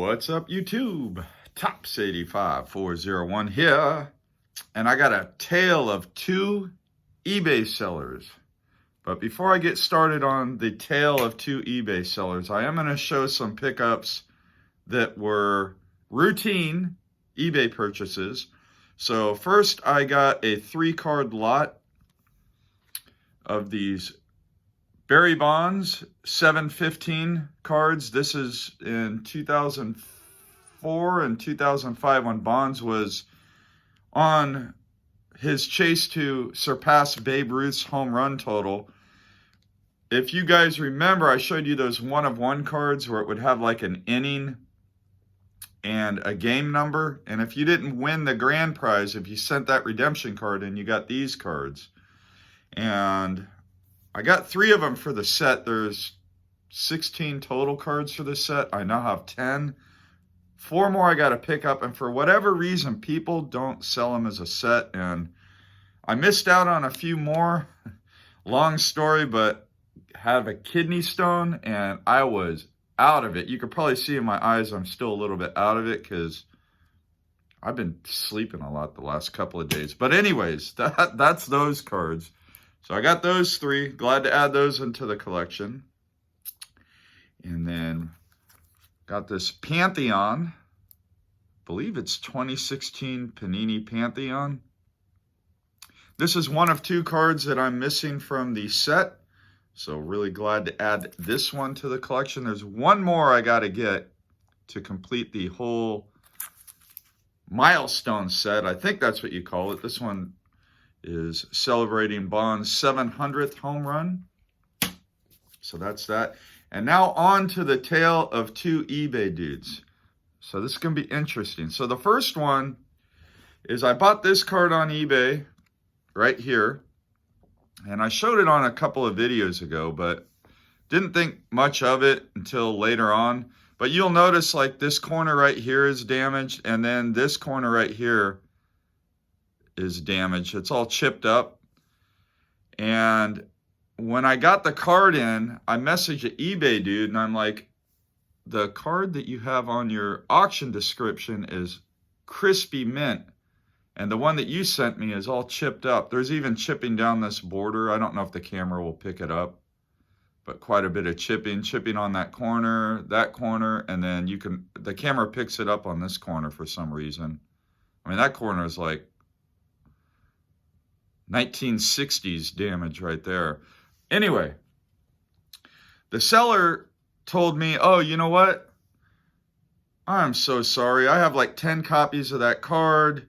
What's up, YouTube? Tops85401 here, and I got a tale of two eBay sellers. But before I get started on the tale of two eBay sellers, I am going to show some pickups that were routine eBay purchases. So first, I got a 3-card lot of these Barry Bonds 715 cards. This is in 2004 and 2005 when Bonds was on his chase to surpass Babe Ruth's home run total. If you guys remember, I showed you those 1-of-1 cards where it would have like an inning and a game number. And if you didn't win the grand prize, if you sent that redemption card in, you got these cards. And I got 3 of them for the set. There's 16 total cards for the set. I now have 10. 4 more I got to pick up, and for whatever reason, people don't sell them as a set, and I missed out on a few more. Long story, but have a kidney stone, and I was out of it. You could probably see in my eyes I'm still a little bit out of it because I've been sleeping a lot the last couple of days. But anyways, that's those cards. So I got those 3. Glad to add those into the collection. And then got this Pantheon. I believe it's 2016 Panini Pantheon. This is 1 of 2 cards that I'm missing from the set. So really glad to add this one to the collection. There's 1 more I got to get to complete the whole milestone set. I think that's what you call it. This one is celebrating Bond's 700th home run. So that's that. And now on to the tale of 2 eBay dudes. So this is going to be interesting. So the first one is I bought this card on eBay right here. And I showed it on a couple of videos ago, but didn't think much of it until later on. But you'll notice like this corner right here is damaged, and then this corner right here is damaged. It's all chipped up. And when I got the card in, I messaged an eBay dude, and I'm like, the card that you have on your auction description is crispy mint, and the one that you sent me is all chipped up. There's even chipping down this border. I don't know if the camera will pick it up, but quite a bit of chipping on that corner, and then the camera picks it up on this corner for some reason. I mean, that corner is like 1960s damage right there. Anyway, the seller told me, oh, you know what? I'm so sorry. I have like 10 copies of that card,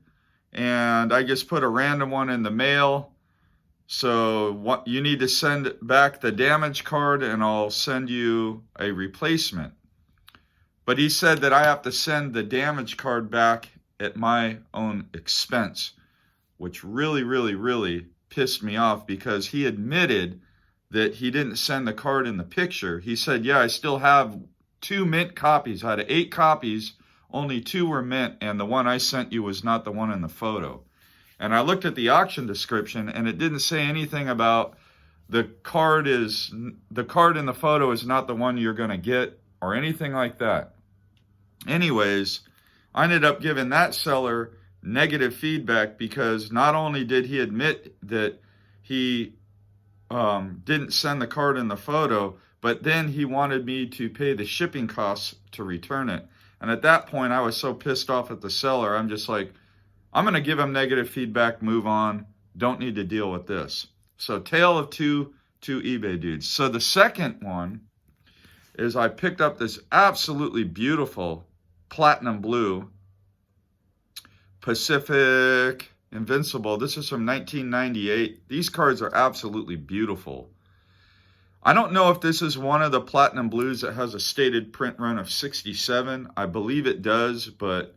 and I just put a random one in the mail. So you need to send back the damaged card, and I'll send you a replacement. But he said that I have to send the damaged card back at my own expense, which really pissed me off because he admitted that he didn't send the card in the picture. He said, yeah, I still have 2 mint copies. Out of 8 copies, only 2 were mint, and the one I sent you was not the one in the photo. And I looked at the auction description, and it didn't say anything about the card in the photo is not the one you're going to get or anything like that. Anyways, I ended up giving that seller negative feedback because not only did he admit that he didn't send the card in the photo, but then he wanted me to pay the shipping costs to return it. And at that point, I was so pissed off at the seller, I'm just like, I'm going to give him negative feedback, move on, don't need to deal with this. So tale of two eBay dudes. So the second one is I picked up this absolutely beautiful platinum blue Pacific Invincible. This is from 1998. These cards are absolutely beautiful. I don't know if this is one of the platinum blues that has a stated print run of 67. I believe it does, but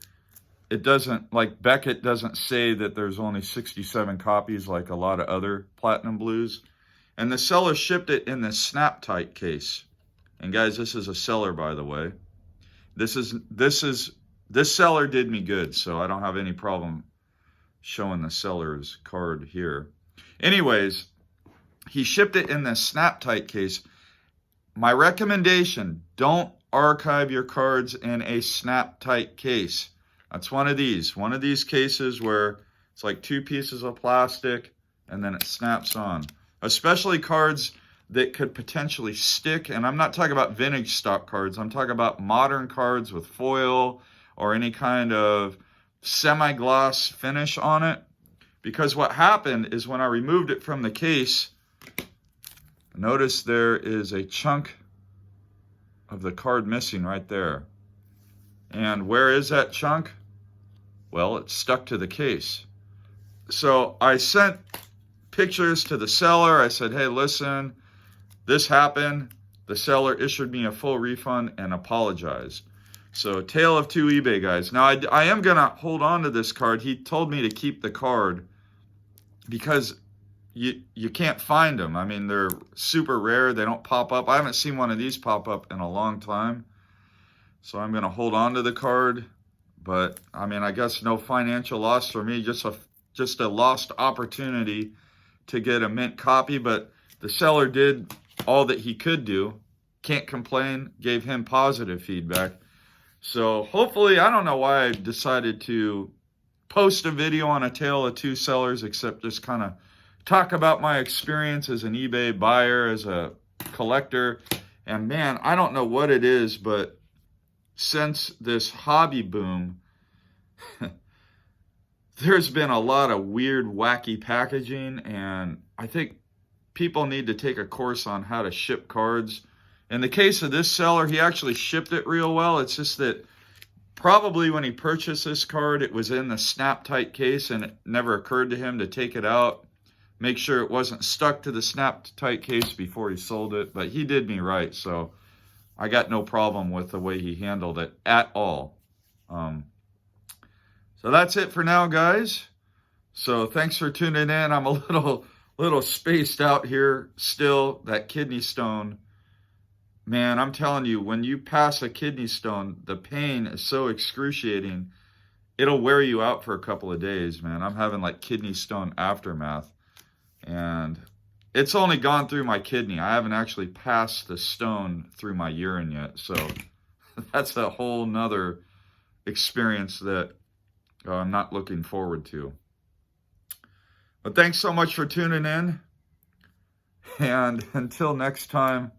it doesn't, like Beckett doesn't say that there's only 67 copies like a lot of other platinum blues. And the seller shipped it in this snap tight case. And guys, this is a seller, by the way. This seller did me good, so I don't have any problem showing the seller's card here. Anyways, he shipped it in this snap tight case. My recommendation, don't archive your cards in a snap tight case. That's one of these cases where it's like two pieces of plastic and then it snaps on. Especially cards that could potentially stick. And I'm not talking about vintage stock cards. I'm talking about modern cards with foil or any kind of semi-gloss finish on it. Because what happened is when I removed it from the case, notice there is a chunk of the card missing right there. And where is that chunk? Well, it's stuck to the case. So I sent pictures to the seller. I said, hey, listen, this happened. The seller issued me a full refund and apologized. So tale of two eBay guys. Now, I am going to hold on to this card. He told me to keep the card because you can't find them. I mean, they're super rare. They don't pop up. I haven't seen one of these pop up in a long time. So I'm going to hold on to the card. But, I mean, I guess no financial loss for me. Just a lost opportunity to get a mint copy. But the seller did all that he could do. Can't complain. Gave him positive feedback. So hopefully, I don't know why I decided to post a video on a tale of two sellers, except just kind of talk about my experience as an eBay buyer, as a collector. And man, I don't know what it is, but since this hobby boom, there's been a lot of weird, wacky packaging, and I think people need to take a course on how to ship cards. In the case of this seller, he actually shipped it real well. It's just that probably when he purchased this card, it was in the snap-tight case, and it never occurred to him to take it out, make sure it wasn't stuck to the snap-tight case before he sold it. But he did me right, so I got no problem with the way he handled it at all. So that's it for now, guys. So thanks for tuning in. I'm a little spaced out here still. That kidney stone, man, I'm telling you, when you pass a kidney stone, the pain is so excruciating. It'll wear you out for a couple of days, man. I'm having like kidney stone aftermath. And it's only gone through my kidney. I haven't actually passed the stone through my urine yet. So that's a whole nother experience that I'm not looking forward to. But thanks so much for tuning in. And until next time,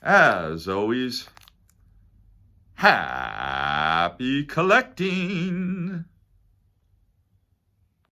as always, happy collecting.